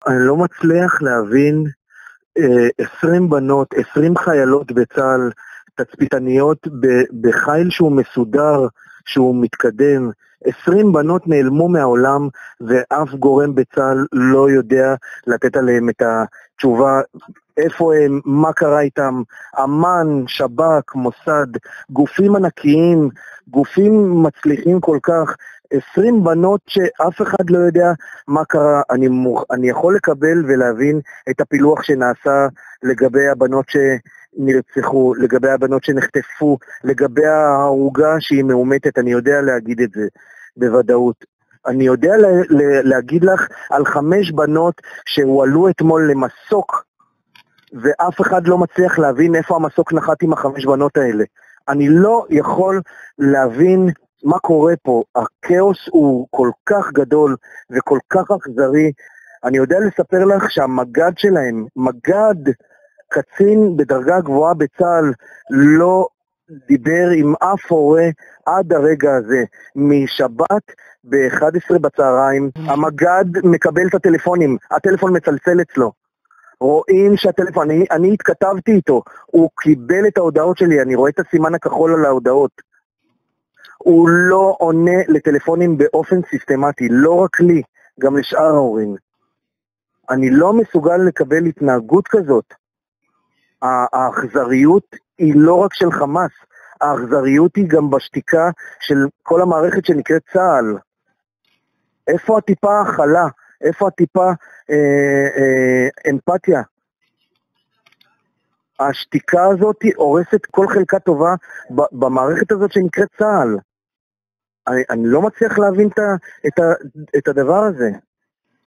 אני לא מצליח להבין 20 בנות, 20 חיילות בצה"ל, תצפיתניות בחיל שהוא מסודר, שהוא מתקדם. 20 בנות נעלמו מהעולם, ואף גורם בצה"ל לא יודע לתת עליהם את התשובה, איפה הם, מה קרה איתם. אמ"ן, שב"כ, מוסד, גופים ענקיים, גופים מצליחים כל כך, 20 בנות שאף אחד לא יודע מה קרה. אני יכול לקבל ולהבין את הפילוח שנעשה לגבי הבנות שנרצחו, לגבי הבנות שנחטפו, לגבי ההרוגה שהיא מאומתת, אני יודע להגיד את זה בוודאות. אני יודע להגיד לך על 5 בנות שהועלו אתמול למסוק, ואף אחד לא מצליח להבין איפה המסוק נחת עם 5 בנות האלה. אני לא יכול להבין מה קורה פה. הכאוס הוא כל כך גדול וכל כך אכזרי. אני יודע לספר לך שהמג"ד שלהם, מג"ד, קצין בדרגה גבוהה בצה"ל, לא דיבר עם אף הורה עד הרגע הזה. משבת ב-11 בצהריים, המג"ד מקבל את הטלפונים, הטלפון מצלצל אצלו. רואים שהטלפון, אני התכתבתי איתו, הוא קיבל את ההודעות שלי, אני רואה את הסימן הכחול על ההודעות. הוא לא עונה לטלפונים באופן סיסטמטי, לא רק לי, גם לשאר ההורים. אני לא מסוגל לקבל התנהגות כזאת. האכזריות היא לא רק של חמאס, האכזריות היא גם בשתיקה של כל המערכת שנקראת צה"ל. איפה הטיפה החלה? איפה הטיפה אמפתיה? השתיקה הזאת הורסת כל חלקה טובה במערכת הזאת שנקראת צה"ל. אני לא מצליח להבין את הדבר הזה.